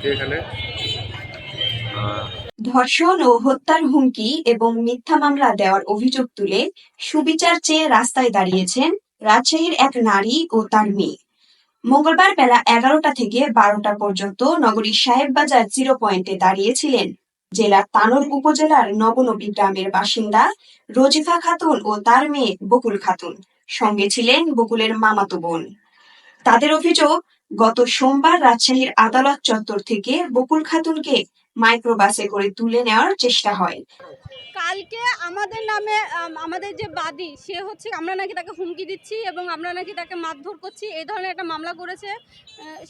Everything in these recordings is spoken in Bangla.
পরিস্থিতি এখানে? ধর্ষণ ও হত্যার হুমকি এবং মিথ্যা মামলা দেওয়ার অভিযোগ তুলে সুবিচার চেয়ে রাস্তায় দাঁড়িয়েছেন রাজশাহীর এক নারী ও তার মেয়ে। মঙ্গলবার বেলা 11টা থেকে 12টা পর্যন্ত নগরীর সাহেববাজার জিরো পয়েন্টে দাঁড়িয়েছিলেন জেলার তানোর উপজেলার নবনবী গ্রামের বাসিন্দা রজিফা খাতুন ও তার মেয়ে বকুল খাতুন। সঙ্গে ছিলেন বকুলের মামাতো বোন। তাদের অভিযোগ, গত সোমবার রাজশাহীর আদালত চত্বর থেকে বকুল খাতুনকে মাইক্রোবাসে করে তুলে নেওয়ার চেষ্টা হয়। কালকে আমাদের নামে আমাদের যে বাদী সে হচ্ছে আমরা নাকি তাকে হুমকি দিচ্ছি এবং আমরা নাকি তাকে মারধর করছি এই ধরনের একটা মামলা করেছে।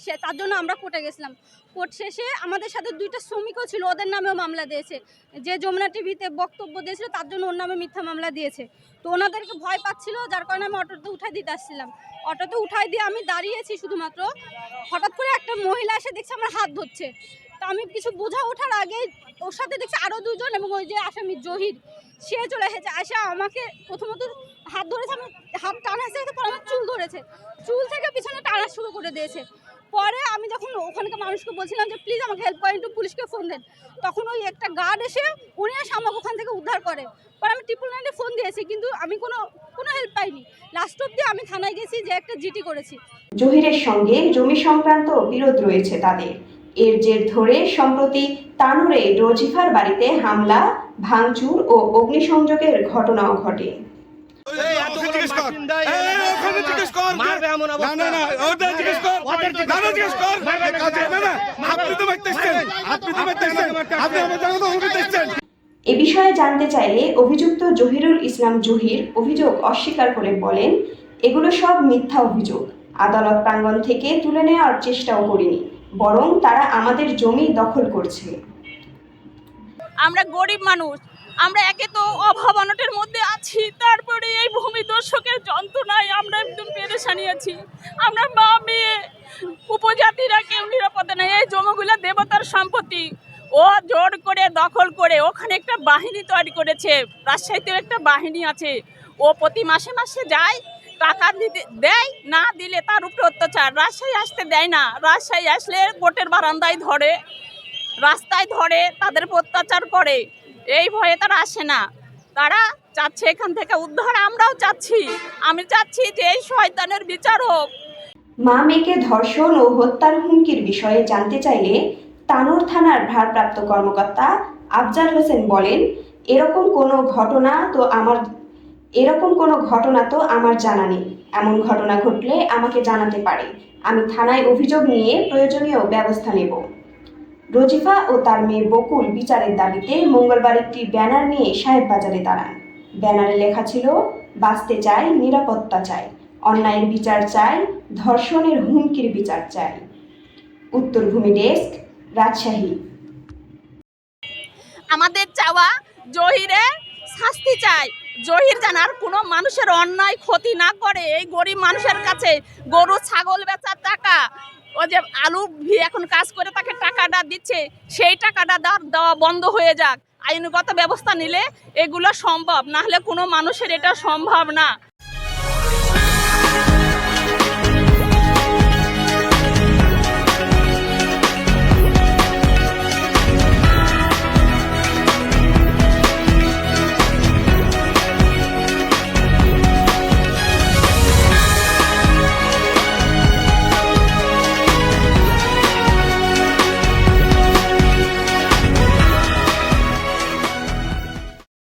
সে তার জন্য আমরা কোর্টে গেছিলাম। কোর্ট শেষে আমাদের সাথে দুইটা শ্রমিকও ছিল, ওদের নামেও মামলা দিয়েছে। যে যমুনা টিভিতে বক্তব্য দিয়েছিল তার জন্য ওর নামে মিথ্যা মামলা দিয়েছে। তো ওনাদেরকে ভয় পাচ্ছিল, যার কারণে আমি অটোতে উঠাই দিতে আসছিলাম। অটোতে উঠাই দিয়ে আমি দাঁড়িয়েছি শুধুমাত্র, হঠাৎ করে একটা মহিলা এসে দেখছে আমার হাত ধরছে। তা আমি কিছু বোঝা ওঠার আগে ওর সাথে দেখছি আরও দুজন এবং ওই যে আসামি জহির সে চলে এসেছে। আসা আমাকে প্রথমত হাত ধরেছে, আমি হাত টানাছে, পরে আমার চুল ধরেছে, চুল থেকে পিছনে টানা শুরু করে দিয়েছে। পরে আমি যখন ওখানকার মানুষকে বলছিলাম যে প্লিজ আমাকে হেল্প করেন, একটু পুলিশকে ফোন দেন, তখন ওই একটা গার্ড এসে উনি এসে আমাকে ওখান থেকে উদ্ধার করে। পরে আমি 999-এ ফোন দিয়েছি, কিন্তু আমি কোনো হেল্প পাইনি। লাস্ট অব্দি আমি থানায় গেছি, যে একটা জিটি করেছি। জহিরের সঙ্গে জমি সংক্রান্ত বিরোধ রয়েছে তাদের। এর জের ধরে সম্প্রতি তানোরে রজিফার বাড়িতে হামলা, ভাঙচুর ও অগ্নিসংযোগের ঘটনাও ঘটে। এ বিষয়ে জানতে চাইলে অভিযুক্ত জহিরুল ইসলাম জহির অভিযোগ অস্বীকার করে বলেন, এগুলো সব মিথ্যা অভিযোগ। আদালত প্রাঙ্গণ থেকে তুলে নেওয়ার চেষ্টাও করিনি, বরং তারা আমাদের জমি দখল করছে। আমরা গরিব মানুষ, আমরা একে তো অভাব অনটের মধ্যে আছি, তারপরে এই ভূমি দর্শকের যন্ত্রণায় আমরা একদম পেরেশানি আছি। আমরা মা মেয়ে উপজাতিরা কেউ নিরাপদে নেই। এই জমিগুলো দেবতার সম্পত্তি, ও জোর করে দখল করে ওখানে একটা বাহিনী তৈরি করেছে। রাজশাহীতেও একটা বাহিনী আছে, ও প্রতি মাসে মাসে যায়, টাকা দিতে দেয়, না দিলে তার উপরে অত্যাচার। রাজশাহী আসতে দেয় না, রাজশাহী আসলে কোর্টের বারান্দায় ধরে, রাস্তায় ধরে, তাদের অত্যাচার করে। এই ভয়ে তারা আসে না, তারা চাচ্ছে এখান থেকে উদ্ধার। আমরাও চাচ্ছি, আমি চাচ্ছি যে এই শয়তানের বিচার হোক। মা মেয়েকে ধর্ষণ ও হত্যার হুমকির বিষয়ে জানতে চাইলে তানোর থানার ভারপ্রাপ্ত কর্মকর্তা আফজাল হোসেন বলেন, এরকম কোনো ঘটনা তো আমার জানা নেই। এমন ঘটনা ঘটলে আমাকে জানাতে পারে, আমি থানায় অভিযোগ নিয়ে প্রয়োজনীয় ব্যবস্থা নেব। রজিফা ও তার মেয়ে বকুল বিচারের দাবিতে মঙ্গলবার একটি ব্যানার নিয়ে সাহেববাজারে দাঁড়ান। ব্যানারে লেখা ছিল, বাঁচতে চাই, নিরাপত্তা চাই, অন্যায়ের বিচার চাই, ধর্ষণের হুমকির বিচার চাই। উত্তরভূমি ডেস্ক, রাজশাহী। আমাদের চাওয়া, জহিরে শাস্তি চাই। জহির যেন আর কোনো মানুষের অন্যায় ক্ষতি না করে। এই গরিব মানুষের কাছে গরু ছাগল বেচার টাকা, ও যে আলু এখন কাজ করে তাকে টাকাটা দিচ্ছে, সেই টাকাটা দেওয়া বন্ধ হয়ে যাক। আইনগত ব্যবস্থা নিলে এগুলো সম্ভব, না হলে কোনো মানুষের এটা সম্ভব না।